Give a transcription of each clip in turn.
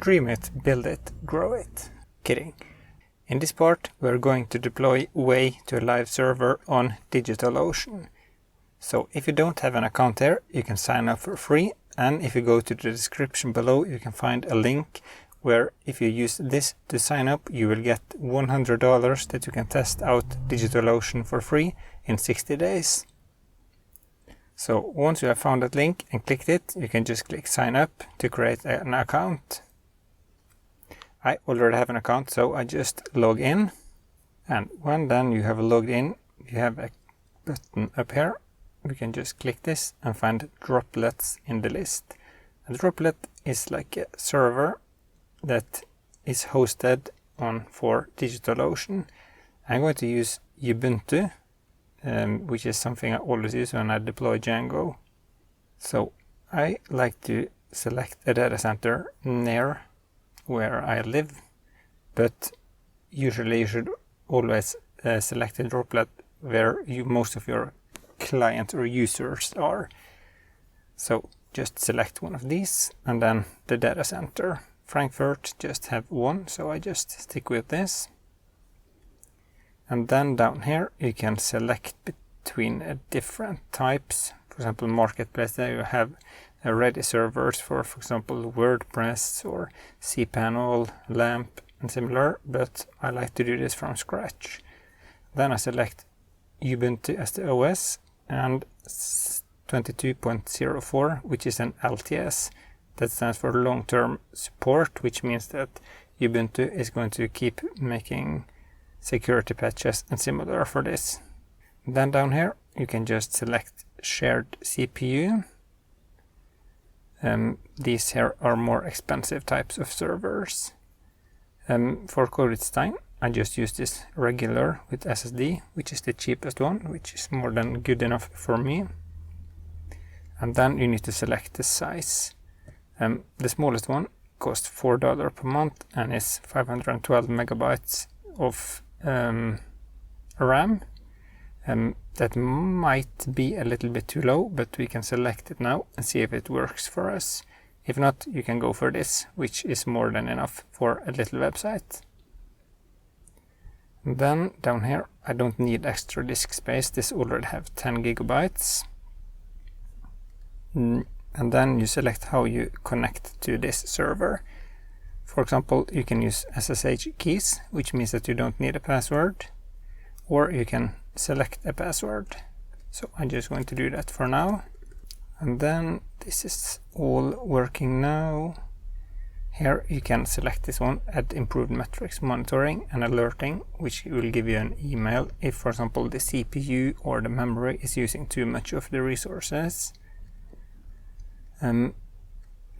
dream it, build it, grow it. Kidding. In this part, we're going to deploy Way to a live server on DigitalOcean. So if you don't have an account there, you can sign up for free. And if you go to the description below, you can find a link where if you use this to sign up, you will get $100 that you can test out DigitalOcean for free in 60 days. So once you have found that link and clicked it, you can just click sign up to create an account. I already have an account, so I just log in. And when then you have logged in, you have a button up here. We can just click this and find droplets in the list. A droplet is like a server that is hosted on for DigitalOcean. I'm going to use Ubuntu, which is something I always use when I deploy Django. So I like to select a data center near where I live, but usually you should always select a droplet where most of your clients or users are. So just select one of these, and then the data center. Frankfurt just have one, so I just stick with this. And then down here you can select between different types. For example, marketplace, there you have ready servers for example, WordPress or cPanel, LAMP and similar, but I like to do this from scratch. Then I select Ubuntu as the OS and 22.04, which is an LTS. That stands for long-term support, which means that Ubuntu is going to keep making security patches and similar for this. Then down here you can just select shared CPU. These here are more expensive types of servers. For Stein, I just use this regular with SSD, which is the cheapest one, which is more than good enough for me. And then you need to select the size. The smallest one costs $4 per month and is 512 megabytes of RAM. That might be a little bit too low, but we can select it now and see if it works for us. If not, you can go for this, which is more than enough for a little website. And then down here, I don't need extra disk space. This already have 10 gigabytes. And then you select how you connect to this server. For example, you can use SSH keys, which means that you don't need a password, or you can select a password. So I'm just going to do that for now. And then this is all working now. Here you can select this one, add improved metrics monitoring and alerting, which will give you an email if, for example, the CPU or the memory is using too much of the resources.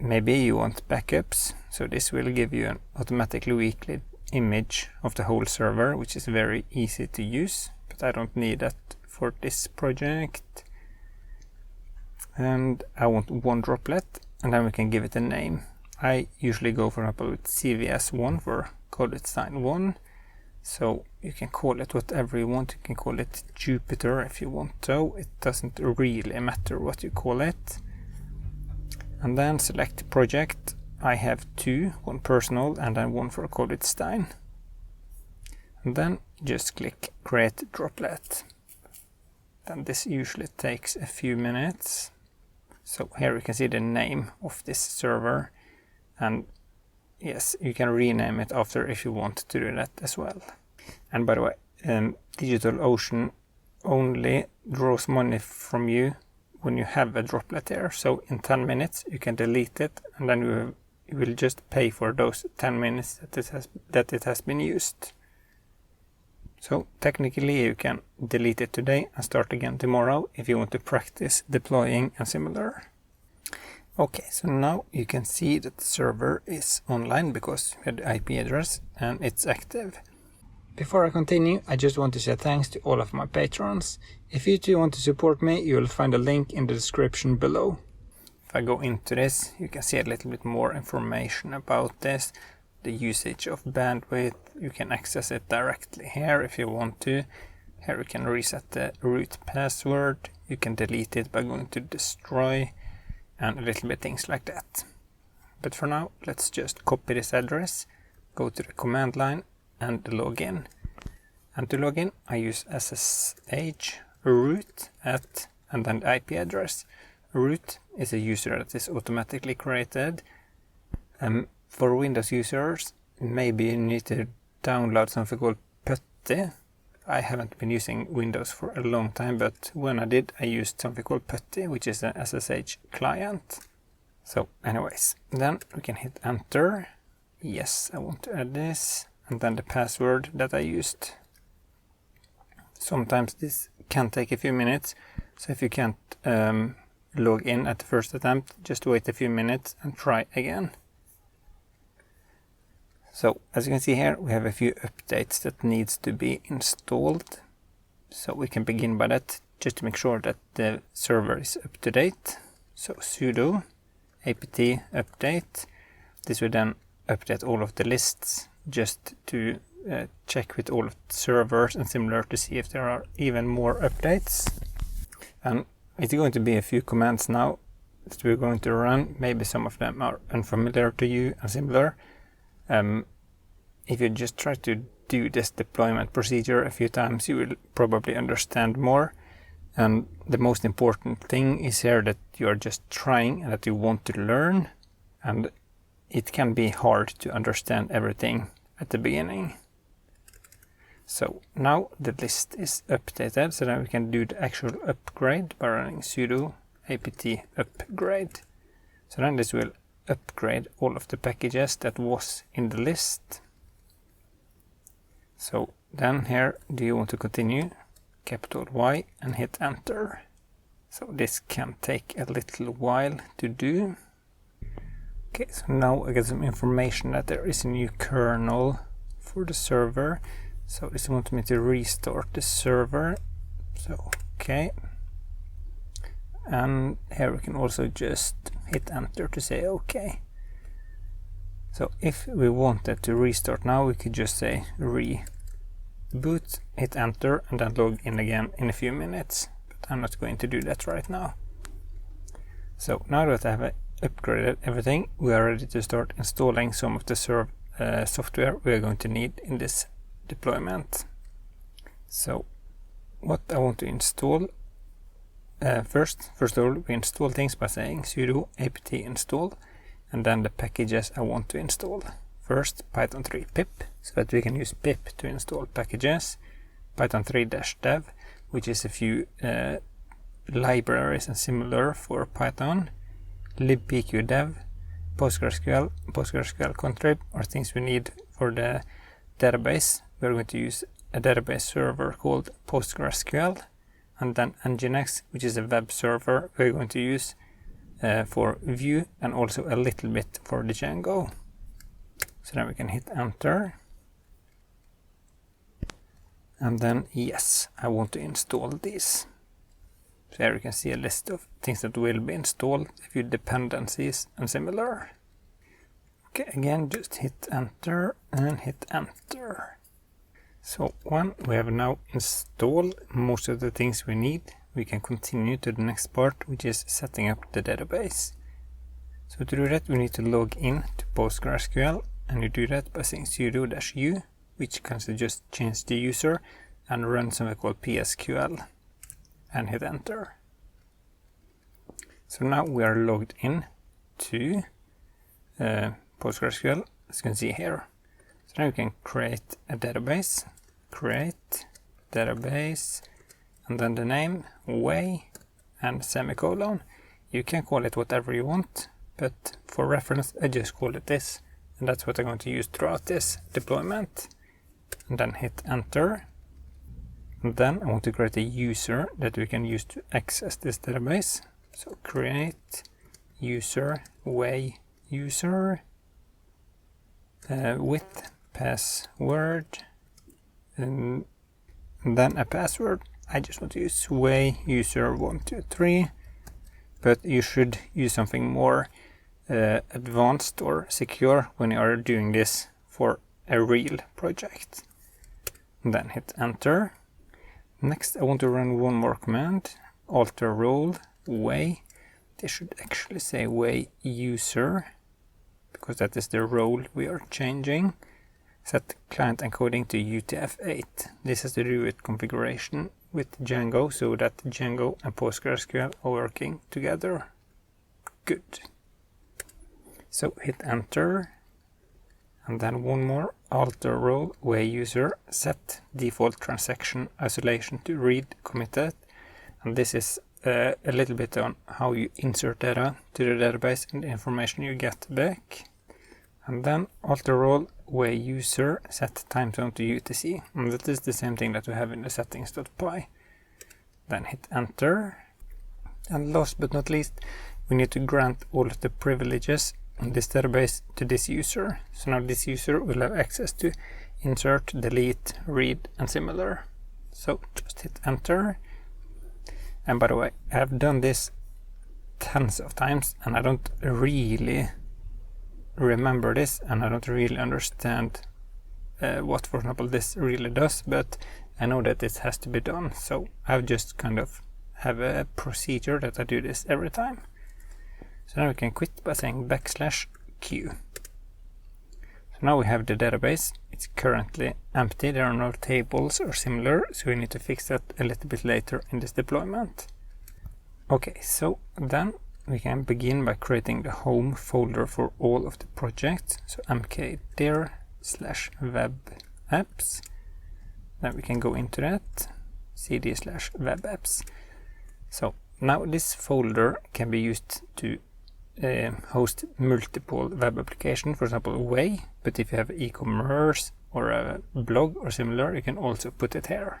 Maybe you want backups, so this will give you an automatically weekly image of the whole server, which is very easy to use, but I don't need that for this project. And I want one droplet, and then we can give it a name. I usually go, for example, with CVS1 for Stein 1. So you can call it whatever you want. You can call it Jupiter if you want to. It doesn't really matter what you call it. And then select project. I have two, one personal and then one for Stein. And then just click create droplet. Then this usually takes a few minutes. So here you can see the name of this server. And yes, you can rename it after if you want to do that as well. And by the way, DigitalOcean only draws money from you when you have a droplet there. So in 10 minutes you can delete it, and then you will just pay for those 10 minutes that it has been used. So technically you can delete it today and start again tomorrow if you want to practice deploying and similar. Okay, so now you can see that the server is online because we have the IP address and it's active. Before I continue, I just want to say thanks to all of my patrons. If you too want to support me, you will find a link in the description below. If I go into this, you can see a little bit more information about this. The usage of bandwidth, you can access it directly here if you want to. Here you can reset the root password. You can delete it by going to destroy and a little bit things like that. But for now, let's just copy this address, go to the command line and log in. And to log in, I use SSH root at and then the IP address. Root is a user that is automatically created. For Windows users, maybe you need to download something called PuTTY. I haven't been using Windows for a long time, but when I did, I used something called PuTTY, which is an SSH client. So anyways, then we can hit enter. Yes, I want to add this. And then the password that I used. Sometimes this can take a few minutes. So if you can't log in at the first attempt, just wait a few minutes and try again. So as you can see here, we have a few updates that needs to be installed. So we can begin by that, just to make sure that the server is up to date. So sudo apt update. This will then update all of the lists, just to check with all of the servers and similar to see if there are even more updates. And it's going to be a few commands now that we're going to run. Maybe some of them are unfamiliar to you and similar. If you just try to do this deployment procedure a few times, you will probably understand more. And the most important thing is here that you are just trying and that you want to learn. And it can be hard to understand everything at the beginning. So now the list is updated, so then we can do the actual upgrade by running sudo apt upgrade. So then this will upgrade all of the packages that was in the list. So then here, do you want to continue? Capital Y and hit enter. So this can take a little while to do. Okay, so now I get some information that there is a new kernel for the server. So this wants me to restart the server. So okay. And here we can also just hit enter to say okay. So if we wanted to restart now, we could just say reboot, hit enter, and then log in again in a few minutes. But I'm not going to do that right now. So now that I have upgraded everything, we are ready to start installing some of the software we are going to need in this deployment. So what I want to install, first of all, we install things by saying sudo apt install, and then the packages I want to install. First, Python 3 pip, so that we can use pip to install packages. Python 3-dev, which is a few libraries and similar for Python. libpqdev, PostgreSQL, PostgreSQL contrib are things we need for the database. We're going to use a database server called PostgreSQL, and then Nginx, which is a web server we're going to use for Vue and also a little bit for the Django. So then we can hit enter. And then yes, I want to install these. So here you can see a list of things that will be installed, a few dependencies and similar. Okay, again, just hit enter and hit enter. So when we have now installed most of the things we need, we can continue to the next part, which is setting up the database. So to do that, we need to log in to PostgreSQL, and you do that by saying sudo-u, which can just change the user and run something called psql, and hit enter. So now we are logged in to PostgreSQL, as you can see here. So now we can create a database, create database, and then the name, way, and semicolon. You can call it whatever you want, but for reference, I just call it this, and that's what I'm going to use throughout this deployment. And then hit enter. And then I want to create a user that we can use to access this database. So create user, way user, with password, and then a password. I just want to use way user 123, but you should use something more advanced or secure when you are doing this for a real project. And then hit enter. Next, I want to run one more command, alter role way. They should actually say way user, because that is the role we are changing. Set client encoding to UTF-8. This has to do with configuration with Django, so that Django and PostgreSQL are working together. Good. So hit enter, and then one more, alter role way user, set default transaction isolation to read committed. And this is a little bit on how you insert data to the database and the information you get back. And then alter role way user, set time zone to UTC. And that is the same thing that we have in the settings.py. Then hit enter. And last but not least, we need to grant all of the privileges in this database to this user. So now this user will have access to insert, delete, read, and similar. So just hit enter. And by the way, I have done this tons of times and I don't really remember this, and I don't really understand what, for example, this really does, but I know that this has to be done. So I've just kind of have a procedure that I do this every time. So now we can quit by saying \q. So now we have the database. It's currently empty. There are no tables or similar, so we need to fix that a little bit later in this deployment. Okay, so then we can begin by creating the home folder for all of the projects. So mkdir/webapps. Then we can go into that, cd/webapps. So now this folder can be used to host multiple web applications, for example Way, but if you have e-commerce or a blog or similar, you can also put it here.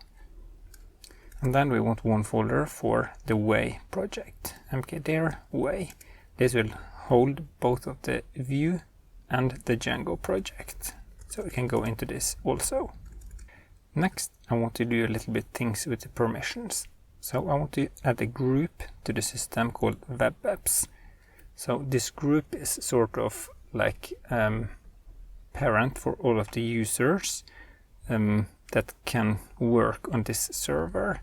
And then we want one folder for the Way project, mkdir Way. This will hold both of the Vue and the Django project, so we can go into this also. Next, I want to do a little bit things with the permissions. So I want to add a group to the system called web apps. So this group is sort of like parent for all of the users that can work on this server.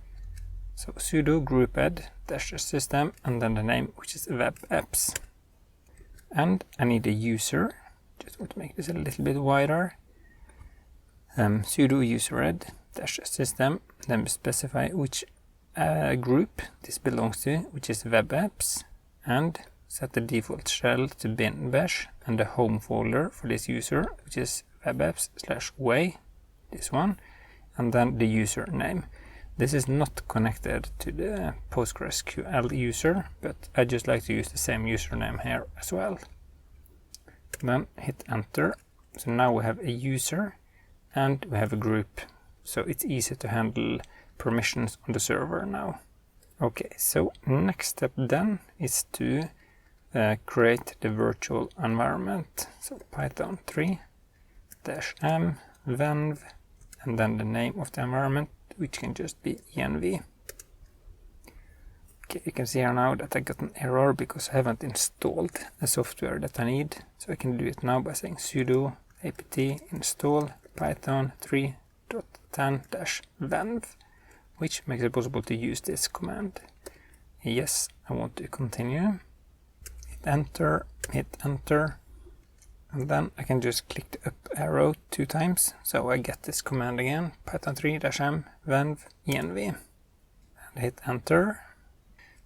So sudo group add -system and then the name, which is web apps. And I need a user. Just want to make this a little bit wider. Sudo user add -system. Then we specify which group this belongs to, which is web apps, and set the default shell to bin bash and the home folder for this user, which is webapps/way, this one, and then the username. This is not connected to the PostgreSQL user, but I just like to use the same username here as well. Then hit enter. So now we have a user and we have a group, so it's easy to handle permissions on the server now. Okay, so next step then is to create the virtual environment. So Python 3 -m venv and then the name of the environment, which can just be env. Okay, you can see here now that I got an error because I haven't installed the software that I need. So I can do it now by saying sudo apt install python 3.10-venv, which makes it possible to use this command. Yes, I want to continue. Hit enter, and then I can just click the up arrow 2 times, so I get this command again, python 3-m venv env, and hit enter.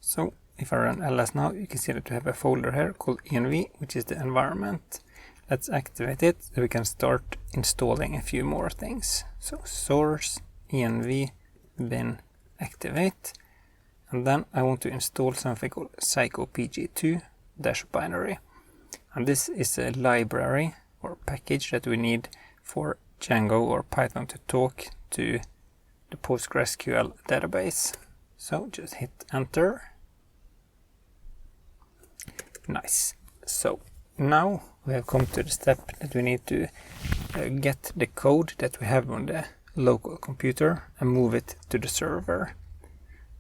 So if I run ls now, you can see that we have a folder here called env, which is the environment. Let's activate it so we can start installing a few more things. So source env bin activate, and then I want to install something called psychopg2-binary, and this is a library or package that we need for Django or Python to talk to the PostgreSQL database. So just hit enter. Nice. So now we have come to the step that we need to get the code that we have on the local computer and move it to the server.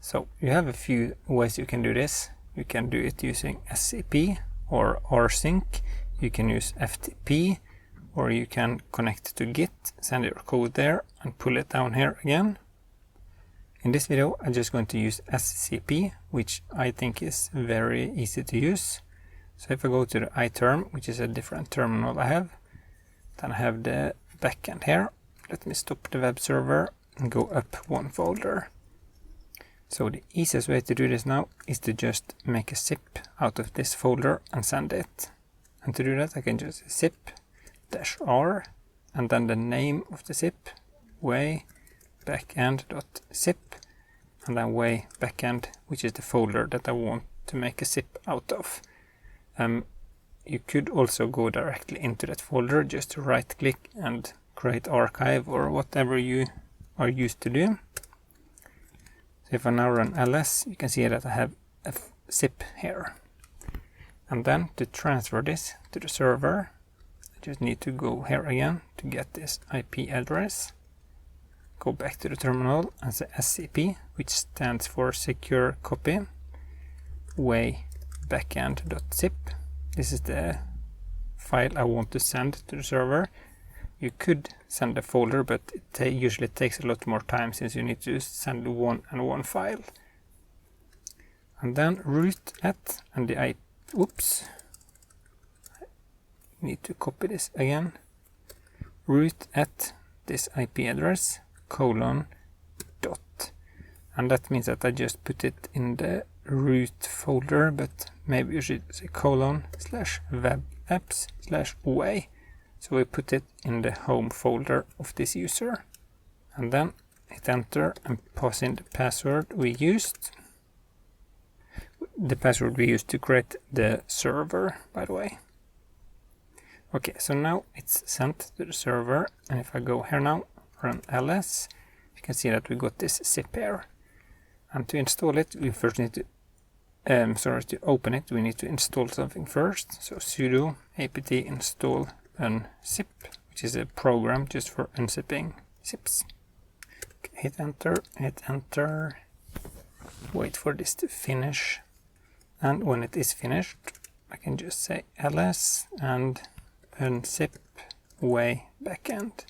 So you have a few ways you can do this. You can do it using SCP or rsync. You can use FTP, or you can connect to Git, send your code there and pull it down here again. In this video I'm just going to use SCP, which I think is very easy to use. So if I go to the iTerm, which is a different terminal I have, then I have the backend here. Let me stop the web server and go up one folder. So the easiest way to do this now is to just make a zip out of this folder and send it. And to do that I can just zip -r and then the name of the zip, way backend.zip, and then way backend, which is the folder that I want to make a zip out of. You could also go directly into that folder, just to right click and create archive or whatever you are used to do. So if I now run ls, you can see that I have a zip here. And then to transfer this to the server, I just need to go here again to get this IP address. Go back to the terminal and say SCP, which stands for secure copy, way backend.zip. This is the file I want to send to the server. You could send a folder, but it usually takes a lot more time since you need to send one file. And then root at, and the IP, oops, I need to copy this again. Root at this IP address, :dot. And that means that I just put it in the root folder, but maybe you should say :/webapps/way. So we put it in the home folder of this user. And then hit enter and pass in the password we used. The password we used to create the server, by the way. Okay, so now it's sent to the server, and if I go here now, run ls, you can see that we got this zip here. And to install it, we first need to, to open it, we need to install something first. So sudo apt install unzip, which is a program just for unzipping zips. Okay, hit enter, wait for this to finish. And when it is finished, I can just say ls and unzip way backend.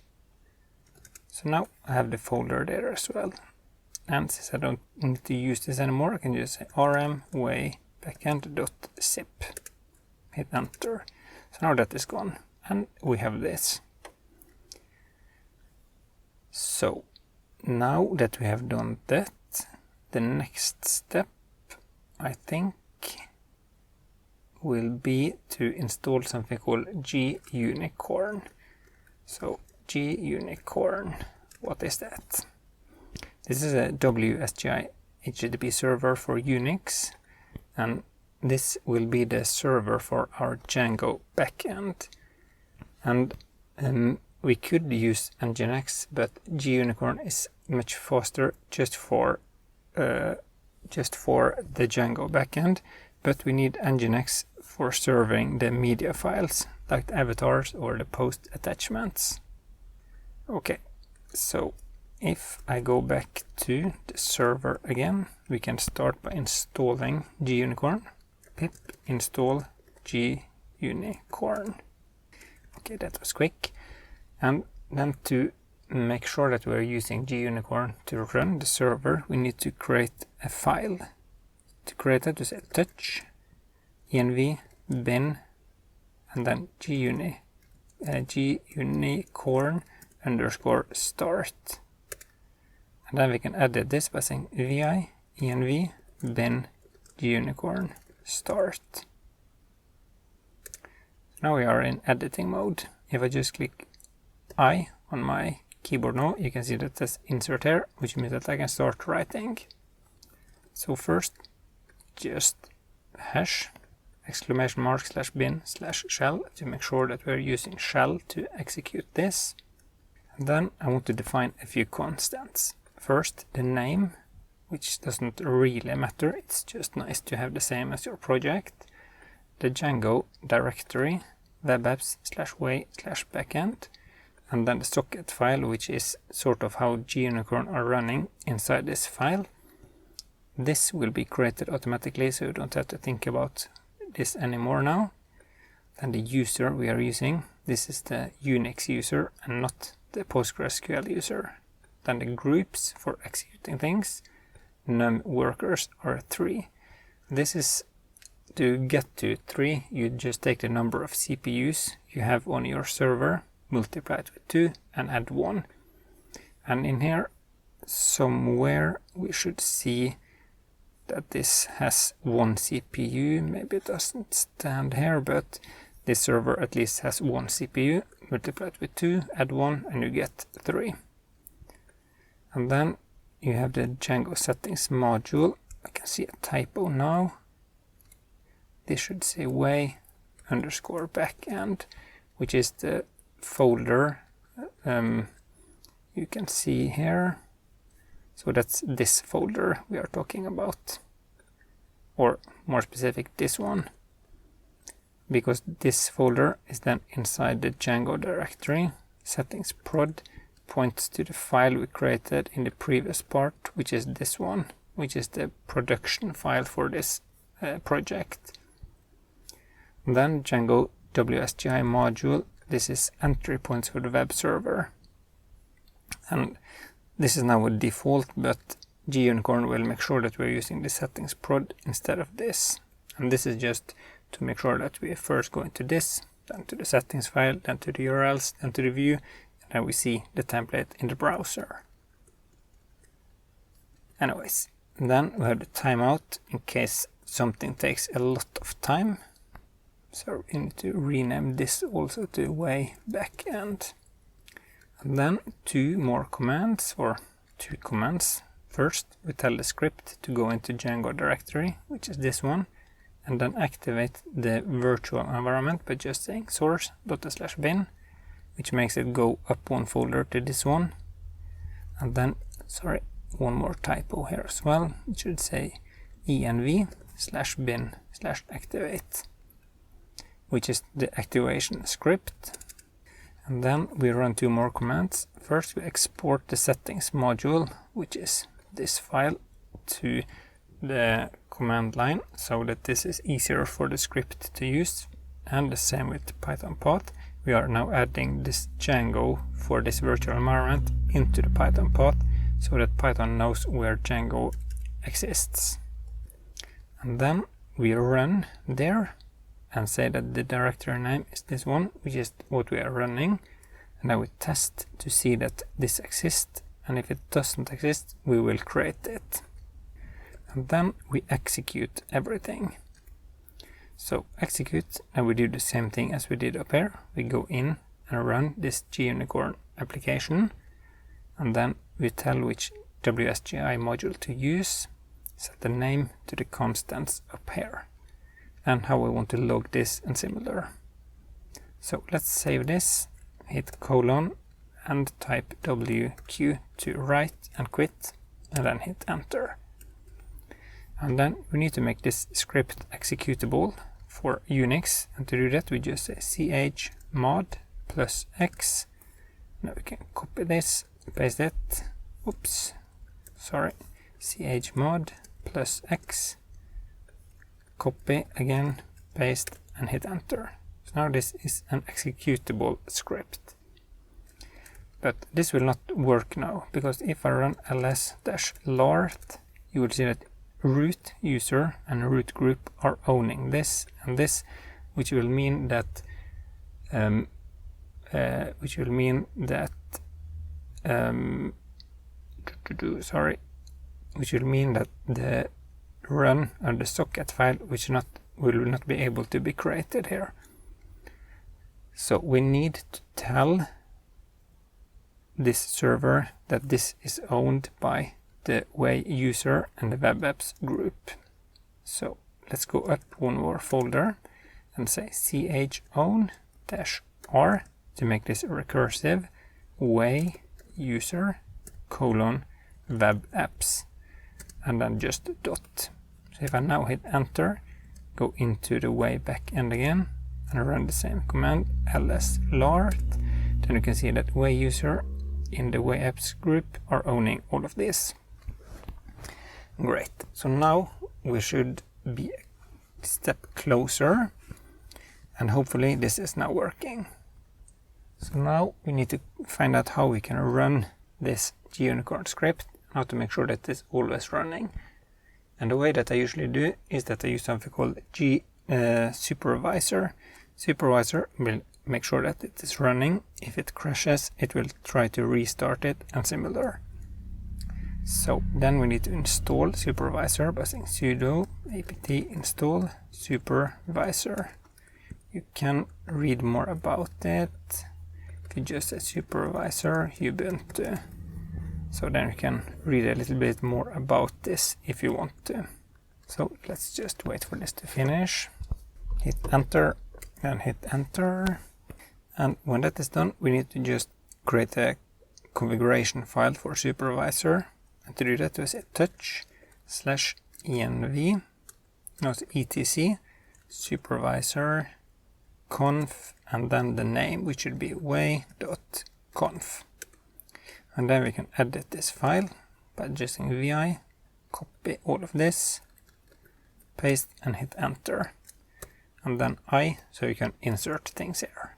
So now I have the folder there as well. And since I don't need to use this anymore, I can just say rm way backend.zip. Hit enter. So now that is gone. And we have this. So now that we have done that, the next step, I think, will be to install something called Gunicorn. So Gunicorn, what is that? This is a WSGI HTTP server for Unix, and this will be the server for our Django backend. And we could use Nginx, but Gunicorn is much faster just for the Django backend. But we need Nginx for serving the media files, like the avatars or the post attachments. Okay, so if I go back to the server again, we can start by installing Gunicorn. Pip install Gunicorn. Okay, that was quick. And then to make sure that we're using Gunicorn to run the server, we need to create a file. To create that, we say touch env bin and then Gunicorn _ start. And then we can edit this by saying vi env bin Gunicorn start. Now we are in editing mode. If I just click I on my keyboard now, you can see that it says insert here, which means that I can start writing. So first, just hash !bin/shell to make sure that we're using shell to execute this. And then I want to define a few constants. First, the name, which doesn't really matter, it's just nice to have the same as your project. The Django directory, webapps/way/backend, and then the socket file, which is sort of how Gunicorn are running inside this file. This will be created automatically, so you don't have to think about this anymore now. Then the user we are using, this is the Unix user and not the PostgreSQL user. Then the groups for executing things, num workers are 3. This is to get to 3, you just take the number of CPUs you have on your server, multiply it with 2 and add 1. And in here somewhere we should see that this has 1 CPU. Maybe it doesn't stand here, but this server at least has 1 CPU. Multiply it with 2, add 1, and you get 3. And then you have the Django settings module. I can see a typo now. This should say way underscore backend, which is the folder you can see here. So that's this folder we are talking about, or more specific, this one, because this folder is then inside the Django directory. Settings prod points to the file we created in the previous part, which is this one, which is the production file for this project. And then Django WSGI module, this is entry points for the web server. And this is now a default, but Gunicorn will make sure that we're using the settings prod instead of this. And this is just to make sure that we first go into this, then to the settings file, then to the URLs, then to the view, and then we see the template in the browser. Anyways, then we have the timeout in case something takes a lot of time. So we need to rename this also to way backend. And then 2 more commands, or 2 commands. First, we tell the script to go into Django directory, which is this one, and then activate the virtual environment by just saying source.bin, which makes it go up 1 folder to this one. And then, sorry, one more typo here as well. It should say env/bin/activate, which is the activation script. And then we run 2 more commands. First, we export the settings module, which is this file, to the command line so that this is easier for the script to use. And the same with Python path. We are now adding this Django for this virtual environment into the Python path so that Python knows where Django exists. And then we run there and say that the directory name is this one, which is what we are running. And now we test to see that this exists, and if it doesn't exist, we will create it. And then we execute everything. So execute, and we do the same thing as we did up here. We go in and run this Gunicorn application, and then we tell which WSGI module to use, set the name to the constants up here, and how we want to log this and similar. So let's save this, hit colon and type WQ to write and quit, and then hit enter. And then we need to make this script executable for Unix, and to do that we just say chmod +x. Now we can copy this, paste it, oops, sorry, chmod +x, copy again, paste, and hit enter. So now this is an executable script. But this will not work now, because if I run ls-lart, you will see that root user and root group are owning this and this, which will mean that the run and the socket file will not be able to be created here. So we need to tell this server that this is owned by the way user and the web apps group. So let's go up 1 more folder and say chown-r to make this recursive, way user web apps, and then just dot. So if I now hit enter, go into the way backend again and run the same command, ls-lart, then you can see that way user in the way apps group are owning all of this. Great. So now we should be a step closer, and hopefully this is now working. So now we need to find out how we can run this Gunicorn script, how to make sure that it's always running. And the way that I usually do is that I use something called Supervisor. Supervisor will make sure that it is running. If it crashes, it will try to restart it, and similar. So then we need to install Supervisor by saying sudo apt install Supervisor. You can read more about it if you just say Supervisor Ubuntu. So then you can read a little bit more about this if you want to. So let's just wait for this to finish. Hit enter and hit enter. And when that is done, we need to just create a configuration file for Supervisor. And to do that, we say touch/env, no, it's etc, supervisor conf, and then the name, which should be way.conf. And then we can edit this file by just saying vi, copy all of this, paste and hit enter. And then so you can insert things here.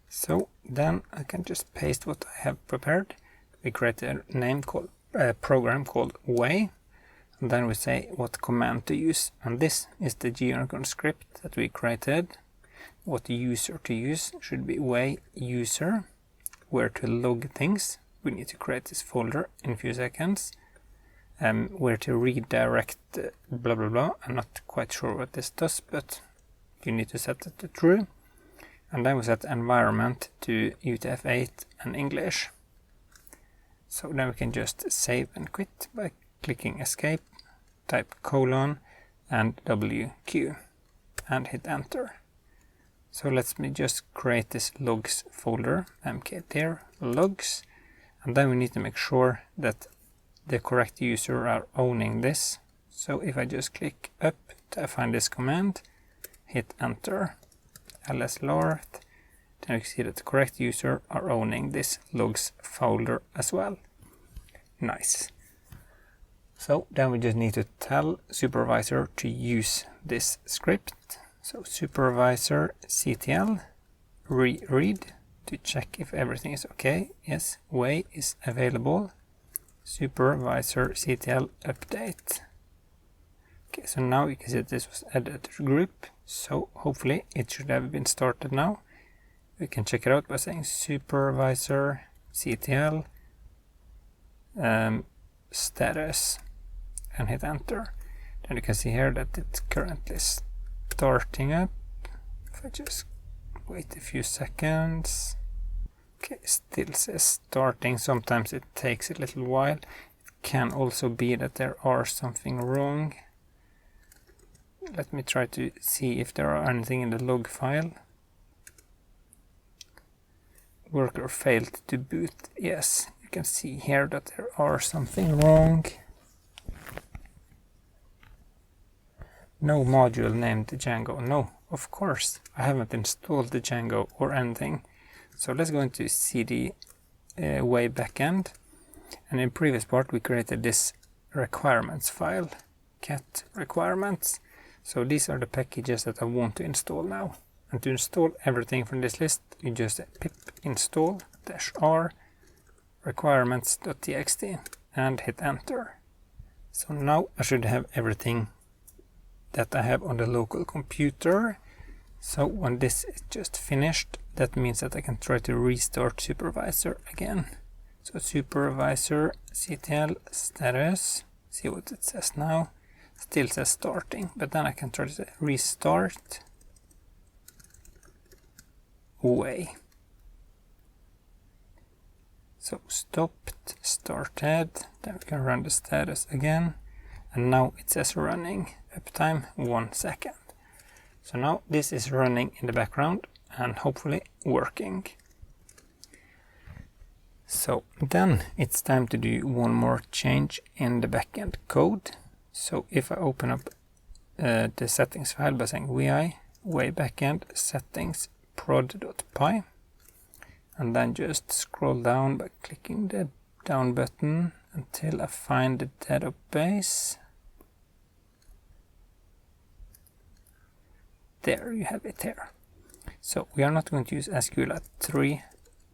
So then I can just paste what I have prepared. We create a program called way, and then we say what command to use. And this is the Gunicorn script that we created. What user to use should be way user, where to log things. We need to create this folder in a few seconds. Where to redirect blah blah blah. I'm not quite sure what this does, but you need to set it to true. And then we set environment to UTF-8 and English. So then we can just save and quit by clicking escape, type colon and WQ and hit enter. So let me just create this logs folder, mkdir logs, and then we need to make sure that the correct user are owning this. So if I just click up to find this command, hit enter, ls-lart, then you can see that the correct user are owning this logs folder as well. Nice. So then we just need to tell Supervisor to use this script. So supervisor ctl read to check if everything is okay. Yes, way is available. Supervisor ctl update. Okay, so now you can see that this was added to the group. So hopefully it should have been started now. We can check it out by saying supervisor ctl status and hit enter. Then you can see here that it's currently starting up. If I just wait a few seconds. Okay, still says starting. Sometimes it takes a little while. It can also be that there are something wrong. Let me try to see if there are anything in the log file. Worker failed to boot. Yes, you can see here that there are something wrong. No module named Django. No, of course, I haven't installed the Django or anything. So let's go into cd way backend. And in previous part we created this requirements file, cat requirements. So these are the packages that I want to install now. And to install everything from this list, you just pip install -r requirements.txt and hit enter. So now I should have everything that I have on the local computer. So when this is just finished, that means that I can try to restart Supervisor again. So Supervisor ctl status, see what it says now. Still says starting, but then I can try to restart way. So stopped, started, then we can run the status again, and now it says running, uptime 1 second. So now this is running in the background and hopefully working. So then it's time to do one more change in the backend code. So if I open up the settings file by saying vi way backend settings prod.py, and then just scroll down by clicking the down button until I find the database. There you have it here. So we are not going to use SQLite 3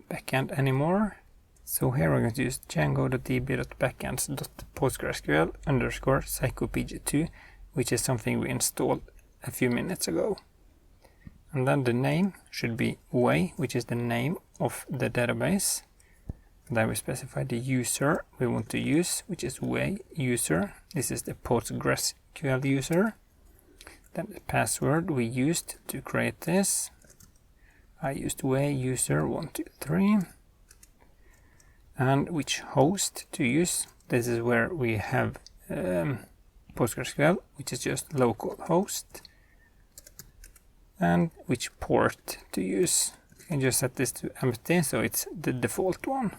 backend anymore. So here we're going to use django.db.backends.postgresql_psychopg2, which is something we installed a few minutes ago. And then the name should be way, which is the name of the database. And then we specify the user we want to use, which is way user. This is the PostgreSQL user. Then the password we used to create this. I used way user 123. And which host to use. This is where we have PostgreSQL, which is just localhost. And which port to use. We can just set this to empty, so it's the default one.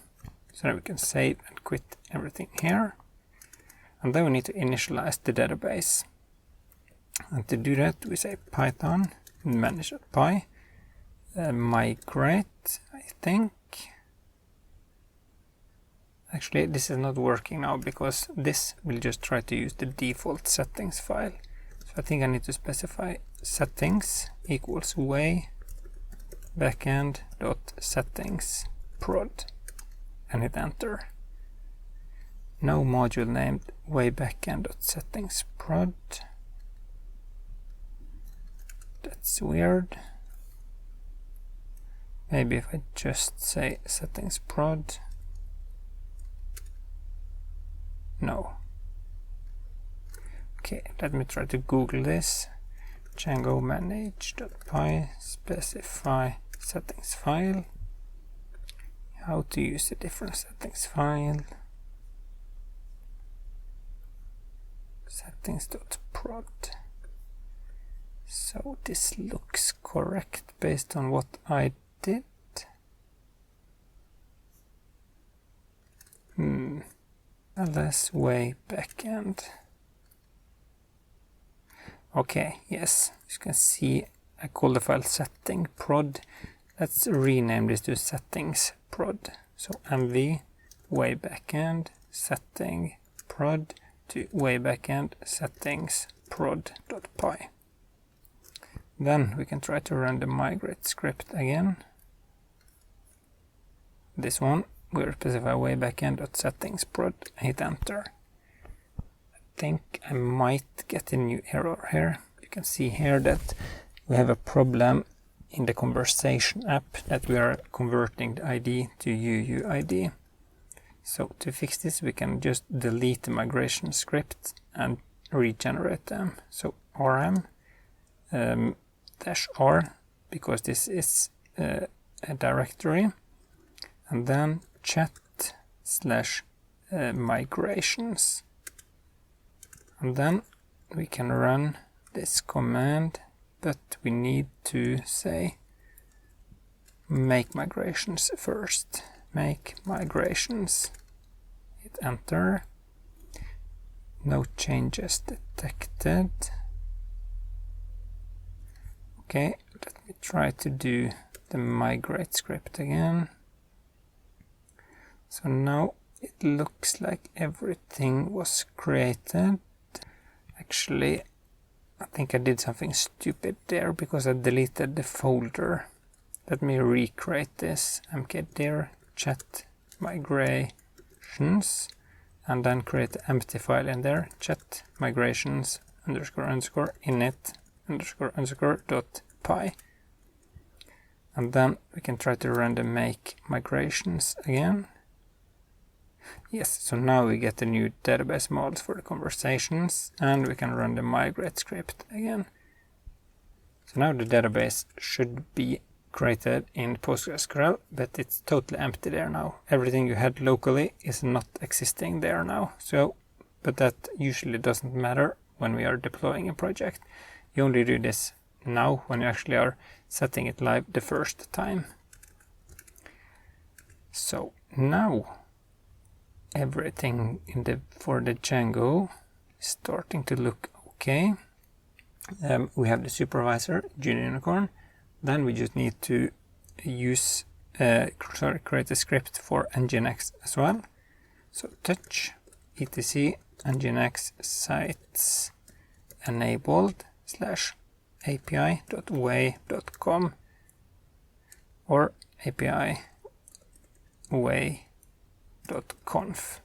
So now we can save and quit everything here. And then we need to initialize the database. And to do that, we say python manage.py migrate, I think. Actually, this is not working now because this will just try to use the default settings file. So I think I need to specify settings equals way backend.settings prod and hit enter. No module named way backend.settings prod. That's weird. Maybe if I just say settings prod. No. Okay, let me try to Google this. Django manage.py specify settings file. How to use a different settings file. Settings.prod. So this looks correct based on what I did. ls way backend. Okay, yes, you can see I call the file setting prod. Let's rename this to settings prod. So mv way backend setting prod to way backend settings prod.py. Then we can try to run the migrate script again. This one we'll specify way backend.settings prod and hit enter. I think I might get a new error here. You can see here that we have a problem in the conversation app that we are converting the ID to UUID. So to fix this, we can just delete the migration script and regenerate them. So rm -r, because this is a directory, and then chat/migrations, and then we can run this command, but we need to say make migrations first. Make migrations, hit enter. No changes detected. Okay, let me try to do the migrate script again. So now it looks like everything was created. Actually, I think I did something stupid there because I deleted the folder. Let me recreate this. mkdir chat migrations, and then create an empty file in there. Chat migrations __ init __ and then we can try to run the make migrations again. Yes, so now we get the new database models for the conversations, and we can run the migrate script again. So now the database should be created in PostgreSQL, but it's totally empty there now. Everything you had locally is not existing there now. So, but that usually doesn't matter when we are deploying a project. You only do this now when you actually are setting it live the first time. So now everything for the Django is starting to look okay. We have the supervisor, Gunicorn. Then we just need to use create a script for Nginx as well. So touch etc Nginx sites enabled /api.way.com or api way api.way.conf.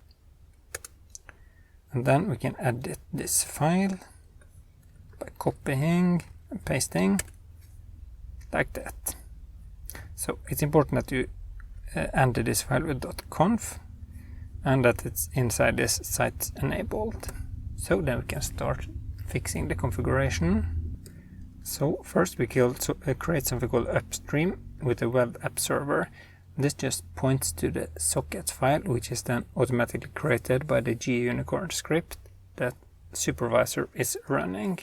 And then we can edit this file by copying and pasting like that. So it's important that you enter this file with .conf and that it's inside this site enabled. So then we can start fixing the configuration. So first we create something called upstream with a web app server. This just points to the socket file, which is then automatically created by the Gunicorn script that Supervisor is running.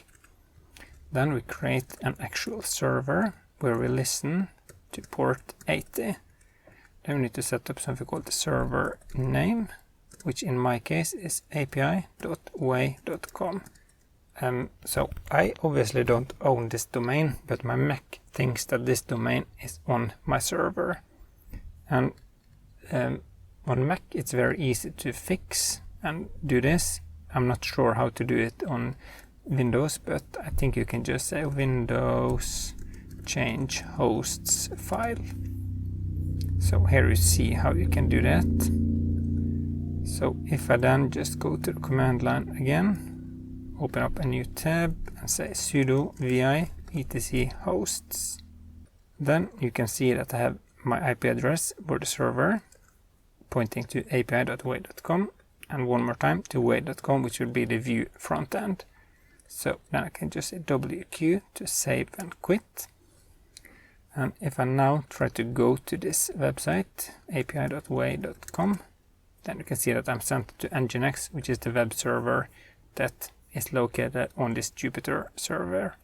Then we create an actual server where we listen to port 80. Then we need to set up something called the server name, which in my case is api.way.com. So I obviously don't own this domain, but my Mac thinks that this domain is on my server. And on Mac it's very easy to fix and do this. I'm not sure how to do it on Windows, but I think you can just say Windows change hosts file. So here you see how you can do that. So if I then just go to the command line again, open up a new tab and say sudo vi etc hosts, then you can see that I have my IP address for the server pointing to api.way.com and one more time to way.com, which will be the view front end. So then I can just say WQ to save and quit. And if I now try to go to this website, api.way.com, then you can see that I'm sent to Nginx, which is the web server that is located on this Jupyter server.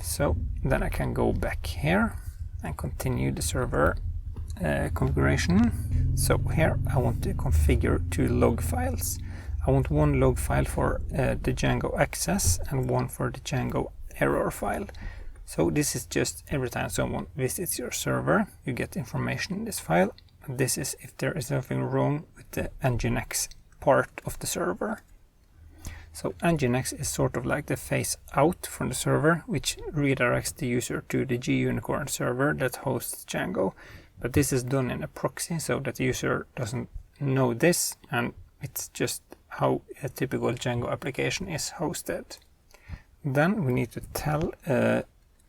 So then I can go back here and continue the server configuration. So here I want to configure two log files. I want one log file for the Django access and one for the Django error file. So this is just every time someone visits your server, you get information in this file. And this is if there is something wrong with the Nginx part of the server. So Nginx is sort of like the face out from the server, which redirects the user to the Gunicorn server that hosts Django. But this is done in a proxy so that the user doesn't know this, and it's just how a typical Django application is hosted. Then we need to tell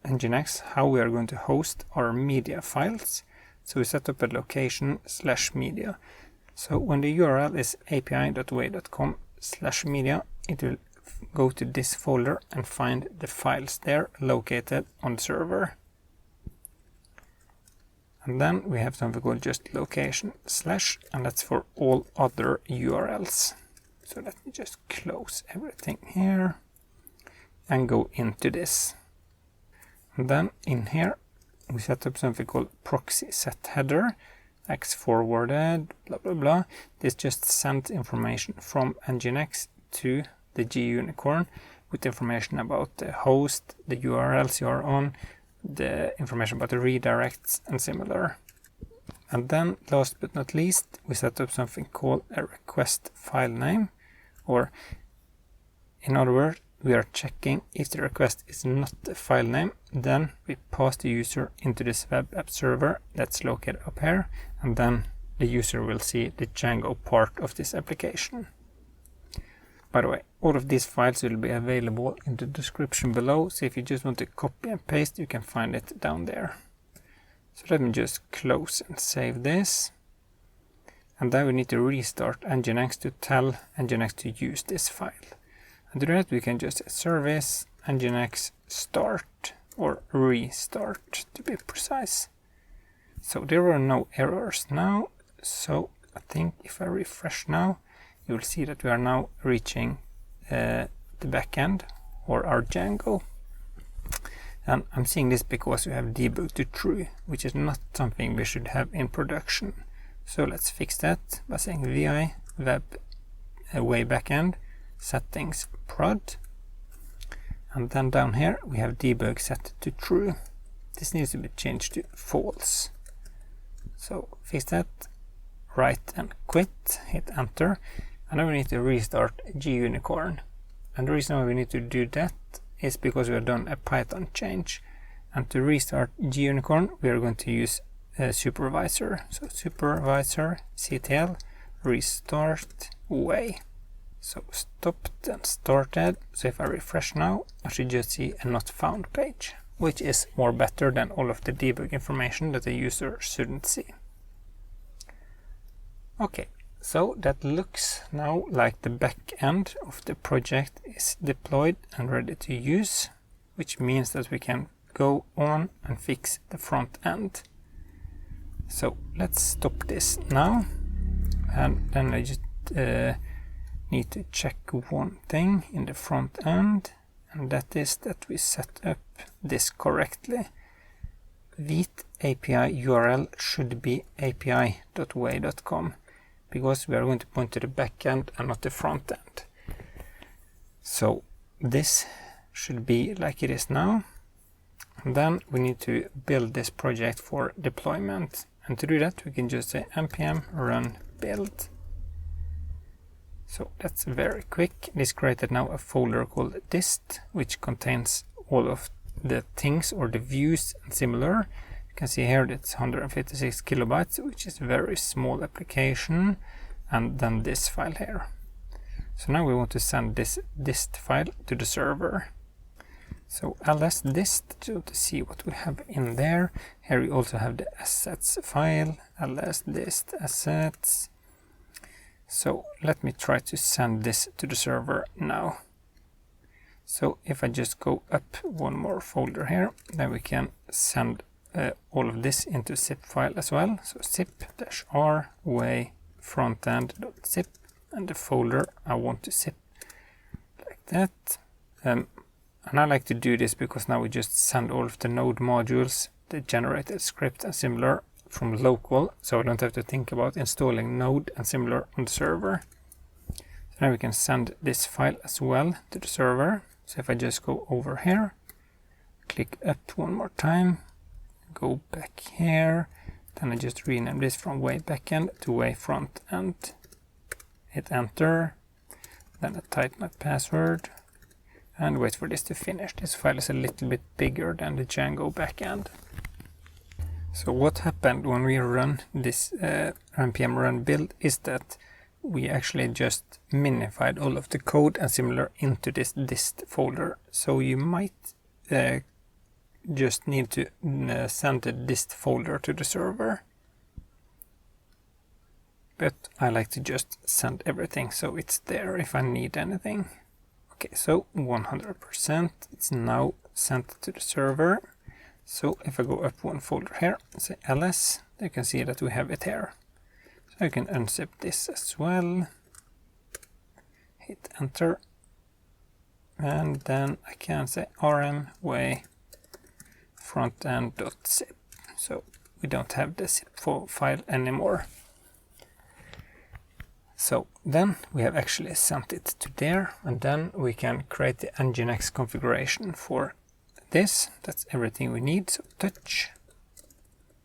Nginx how we are going to host our media files. So we set up a location /media. So when the URL is api.way.com/media, it will go to this folder and find the files there located on the server. And then we have something called just location / and that's for all other URLs. So let me just close everything here and go into this. And then in here we set up something called proxy set header, x forwarded, blah blah blah. This just sends information from Nginx to the Gunicorn with information about the host, the URLs you are on, the information about the redirects and similar. And then last but not least, we set up something called a request file name, or in other words, we are checking if the request is not the file name, then we pass the user into this web app server that's located up here, and then the user will see the Django part of this application. By the way, all of these files will be available in the description below, so if you just want to copy and paste, you can find it down there. So let me just close and save this. And then we need to restart Nginx to tell Nginx to use this file. And to do that, we can just say service Nginx start or restart to be precise. So there were no errors now. So I think if I refresh now, you will see that we are now reaching the backend or our Django. And I'm seeing this because we have debug to true, which is not something we should have in production. So let's fix that by saying vi web way backend settings prod, and then down here we have debug set to true. This needs to be changed to false. So fix that, write and quit, hit enter, and then we need to restart Gunicorn. And the reason why we need to do that is because we have done a Python change, and to restart Gunicorn we are going to use supervisor. So supervisor ctl restart way. So stopped and started. So if I refresh now, I should just see a not found page, which is more better than all of the debug information that the user shouldn't see. Okay, so that looks now like the back end of the project is deployed and ready to use, which means that we can go on and fix the front end. So let's stop this now, and then I just need to check one thing in the front end, and that is that we set up this correctly. Vite API URL should be api.way.com, because we are going to point to the backend and not the front end. So this should be like it is now. And then we need to build this project for deployment. And to do that, we can just say npm run build. So that's very quick. This created now a folder called dist, which contains all of the things or the views and similar. You can see here that's 156 kilobytes, which is a very small application, and then this file here. So now we want to send this dist file to the server. So ls dist to see what we have in there. Here we also have the assets file, ls dist assets. So let me try to send this to the server now. So if I just go up one more folder here, then we can send all of this into zip file as well. So zip-r way frontend.zip, and the folder I want to zip like that. And I like to do this because now we just send all of the node modules, the generated script and similar from local, so I don't have to think about installing node and similar on the server. So now we can send this file as well to the server. So if I just go over here, click up one more time, go back here, then I just rename this from way backend to way frontend, hit enter, then I type my password and wait for this to finish. This file is a little bit bigger than the Django backend. So what happened when we run this npm run build is that we actually just minified all of the code and similar into this dist folder. So you might just need to send the dist folder to the server. But I like to just send everything so it's there if I need anything. Okay, so 100%, it's now sent to the server. So if I go up one folder here, say ls, you can see that we have it here. So I can unzip this as well, hit enter, and then I can say rm way frontend.zip. So we don't have the zip file anymore. So then we have actually sent it to there, and then we can create the Nginx configuration for this. That's everything we need. So touch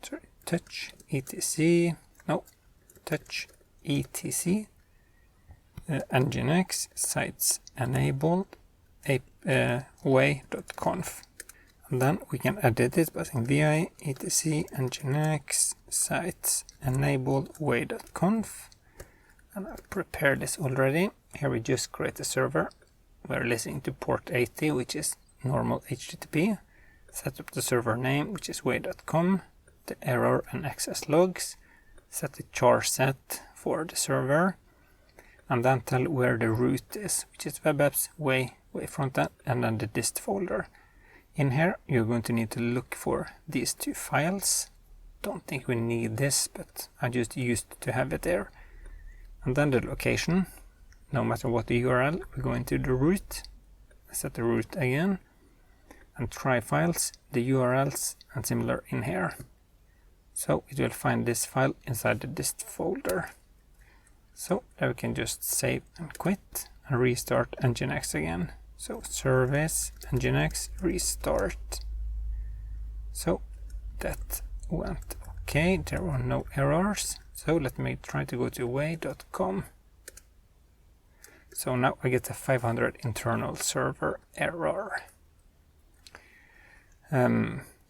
etc, touch etc, Nginx sites enabled way.conf, and then we can edit it by saying vi etc Nginx sites enabled way.conf. And I've prepared this already. Here we just create a server. We're listening to port 80, which is normal HTTP. Set up the server name, which is way.com, the error and access logs. Set the char set for the server, and then tell where the root is, which is web apps, way frontend, and then the dist folder. In here, you're going to need to look for these two files. Don't think we need this, but I just used to have it there. And then the location, no matter what the URL, we go into the root, set the root again, and try files, the URLs, and similar in here. So it will find this file inside the dist folder. So now we can just save and quit and restart Nginx again. So service Nginx restart. So that went okay, there were no errors. So let me try to go to way.com. So now I get a 500 internal server error.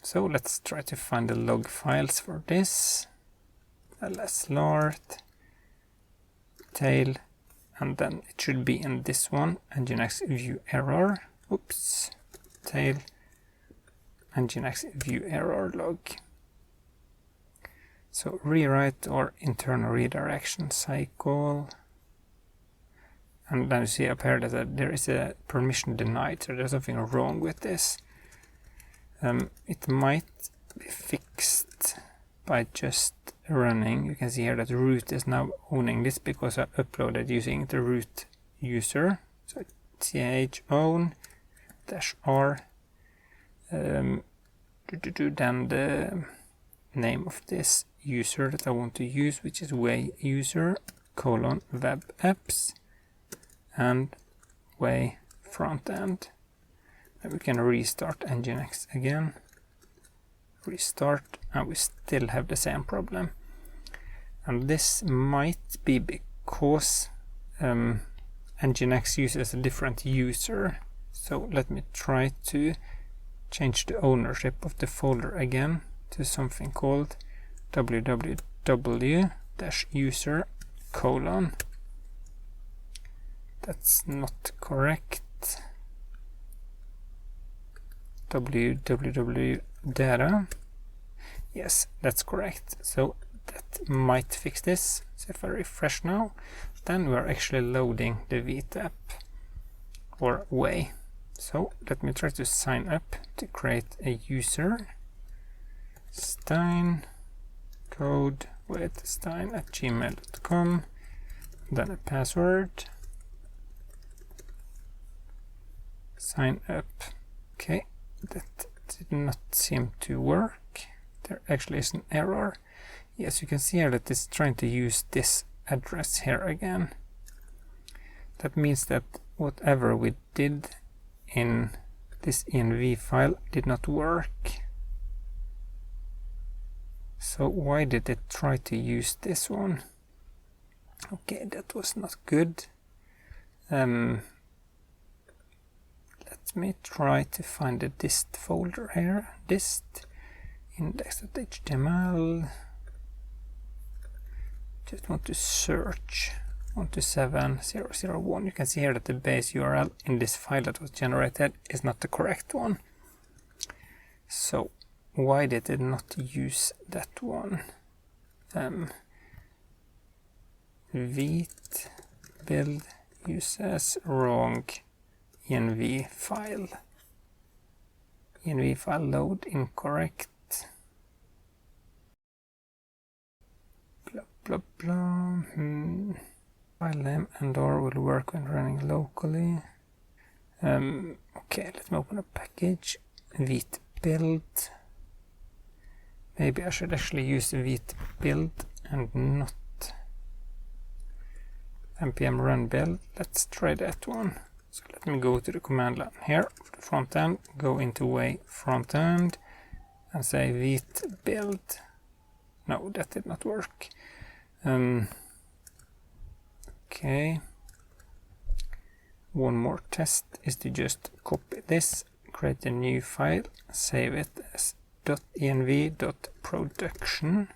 So let's try to find the log files for this. ls-lart, tail, and then it should be in this one, Nginx view error. Oops, tail, Nginx view error log. So rewrite or internal redirection cycle. And then you see up here that there is a permission denied, so there's something wrong with this. It might be fixed by just running. You can see here that root is now owning this because I uploaded using the root user. So ch own -r, then the name of this user that I want to use, which is way user :web apps and way frontend. And we can restart Nginx again. Restart, and we still have the same problem. And this might be because Nginx uses a different user. So let me try to change the ownership of the folder again to something called www-user:. That's not correct. www.data. Yes, that's correct. So that might fix this. So if I refresh now, then we're actually loading the VTAP or way. So let me try to sign up to create a user. Stein code with stein@gmail.com, then a password. Sign up. Okay, that did not seem to work. There actually is an error. Yes, you can see here that it's trying to use this address here again. That means that whatever we did in this env file did not work. So why did it try to use this one? Okay, that was not good. Let me try to find the dist folder here. Dist index.html. Just want to search 127.0.0.1. You can see here that the base URL in this file that was generated is not the correct one. So why did it not use that one? Vite build uses wrong env file. Env file load incorrect. Blah blah blah. File name and/or will work when running locally. Okay, let me open a package. Vite build. Maybe I should actually use Vite build and not npm run build. Let's try that one. So let me go to the command line here for the front end, go into way frontend and say Vite build. No, that did not work. Okay. One more test is to just copy this, create a new file, save it as .env.production,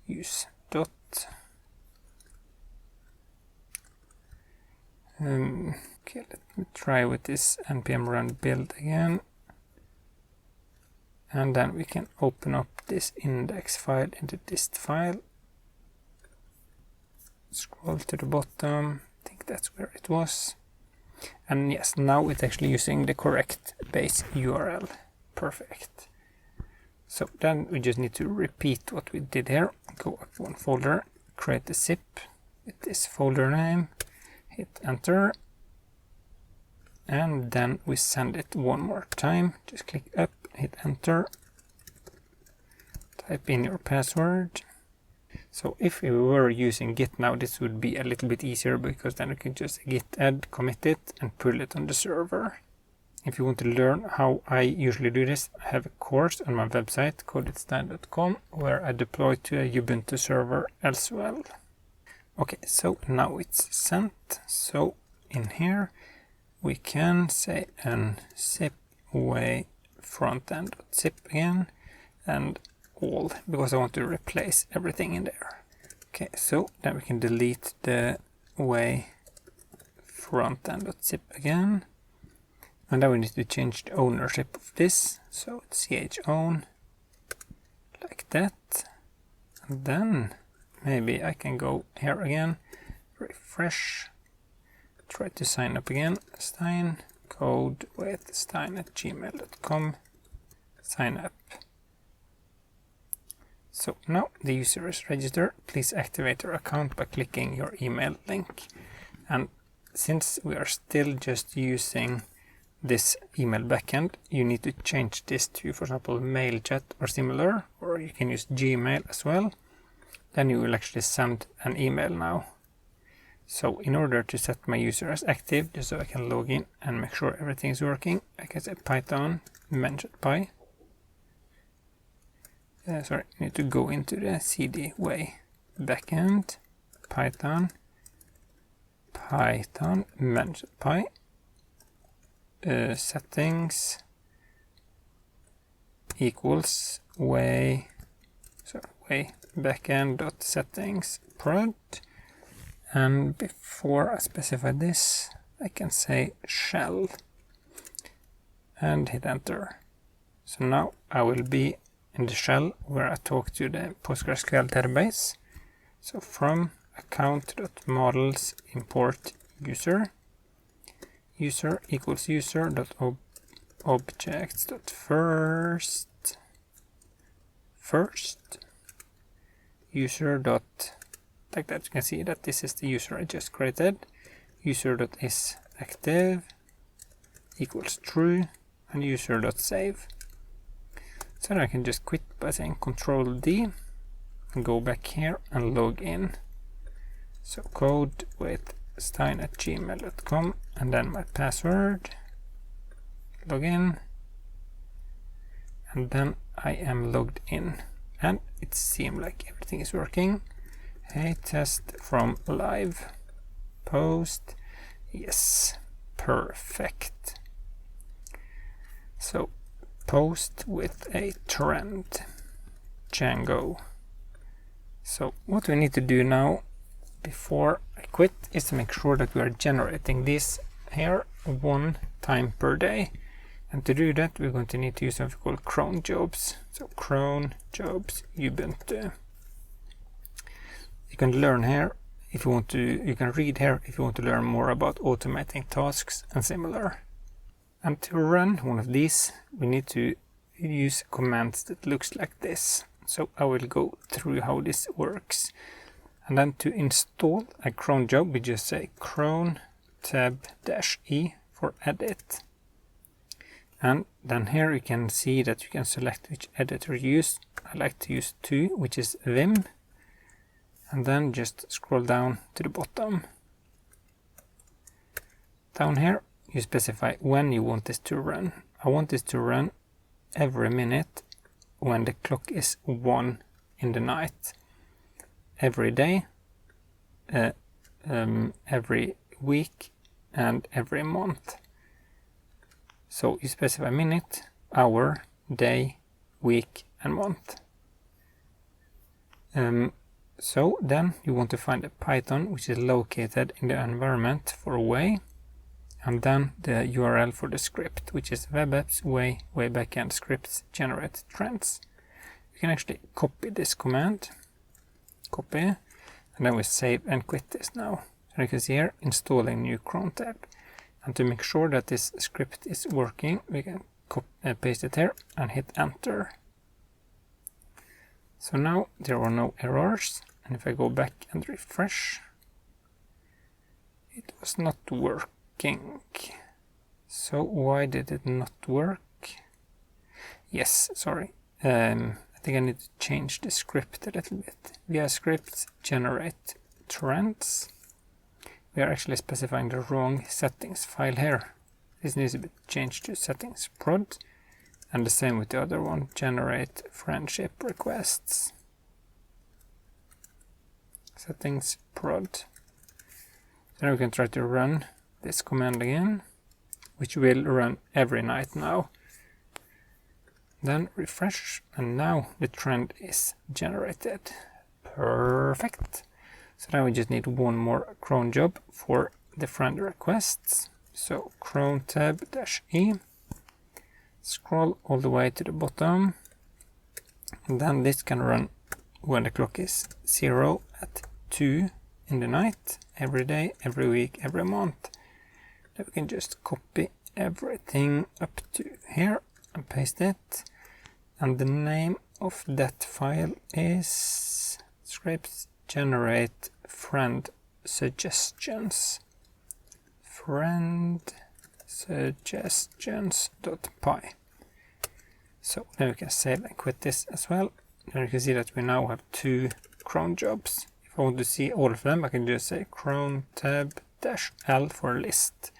use dot. Okay, let me try with this npm run build again. And then we can open up this index file into dist file. Scroll to the bottom. I think that's where it was. And yes, now it's actually using the correct base URL. Perfect. So then we just need to repeat what we did here. Go up one folder, create a zip with this folder name, hit enter, and then we send it one more time. Just click up, hit enter, type in your password. So if we were using Git now, this would be a little bit easier because then we can just git add, commit it, and pull it on the server. If you want to learn how I usually do this, I have a course on my website, codedstein.com, where I deploy to a Ubuntu server as well. Okay, so now it's sent. So in here we can say zip way frontend.zip again, and all, because I want to replace everything in there. Okay, so then we can delete the way frontend.zip again, and then we need to change the ownership of this, so it's chown, like that, and then maybe I can go here again, refresh, try to sign up again, Stein, code with stein@gmail.com, sign up. So now the user is registered. Please activate your account by clicking your email link. And since we are still just using this email backend, you need to change this to, for example, MailChat or similar, or you can use Gmail as well. Then you will actually send an email now. So in order to set my user as active, just so I can log in and make sure everything is working, I can say Python mentioned.py. Sorry, I need to go into the cd way backend, Python mentioned.py, settings equals way backend.settings prod, and before I specify this I can say shell and hit enter. So now I will be in the shell where I talk to the PostgreSQL database. So from account.models import user equals user.objects.first user dot, like that. You can see that this is the user I just created. User.isActive equals true, and user.save. So now I can just quit by saying Control D and go back here and log in. So code with stein@gmail.com, and then my password, log in, and then I am logged in, and it seems like everything is working. Hey, test from live post, yes, perfect. So post with a trend, Django. So what we need to do now before I quit is to make sure that we are generating this here 1 time per day. And to do that, we're going to need to use something called cron jobs. So cron jobs Ubuntu. You can learn here if you want to, you can read here if you want to learn more about automating tasks and similar. And to run one of these, we need to use commands that looks like this. So I will go through how this works. And then to install a cron job, we just say cron tab-e for edit. And then here you can see that you can select which editor you use. I like to use 2, which is Vim. And then just scroll down to the bottom. Down here, you specify when you want this to run. I want this to run every minute when the clock is 1 in the night. Every day, every week, and every month. So you specify minute, hour, day, week, and month. So then you want to find a Python which is located in the environment for way, and then the URL for the script, which is web apps way backend scripts generate trends. You can actually copy this command, copy, and then we save and quit this now. And you can see here installing new cron tab. And to make sure that this script is working, we can paste it here and hit enter. So now there are no errors, and if I go back and refresh, it was not working. So why did it not work? Yes, sorry. I think I need to change the script a little bit. Via scripts generate trends. We are actually specifying the wrong settings file here. This needs to be changed to settings prod. And the same with the other one, generate friendship requests. Settings prod. Then we can try to run this command again, which will run every night now. Then refresh, and now the trend is generated. Perfect. So now we just need one more cron job for the friend requests. So cron tab -e, scroll all the way to the bottom, and then this can run when the clock is 0 at 2 in the night, every day, every week, every month. Then we can just copy everything up to here and paste it. And the name of that file is scripts generate friend suggestions. Friend suggestions.py. So then we can save and quit this as well. Then you can see that we now have 2 cron jobs. If I want to see all of them, I can just say cron tab -l for list.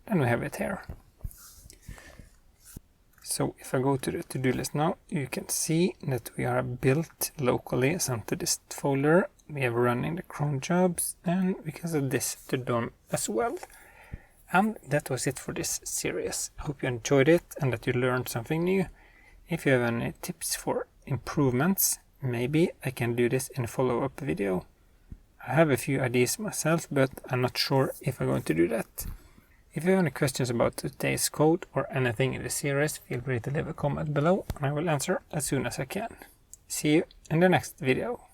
Then we have it here. So if I go to the to-do list now, you can see that we are built locally some to this folder. We have running the cron jobs, and we can set this to done as well. And that was it for this series. I hope you enjoyed it and that you learned something new. If you have any tips for improvements, maybe I can do this in a follow-up video. I have a few ideas myself, but I'm not sure if I'm going to do that. If you have any questions about today's code or anything in the series, feel free to leave a comment below and I will answer as soon as I can. See you in the next video.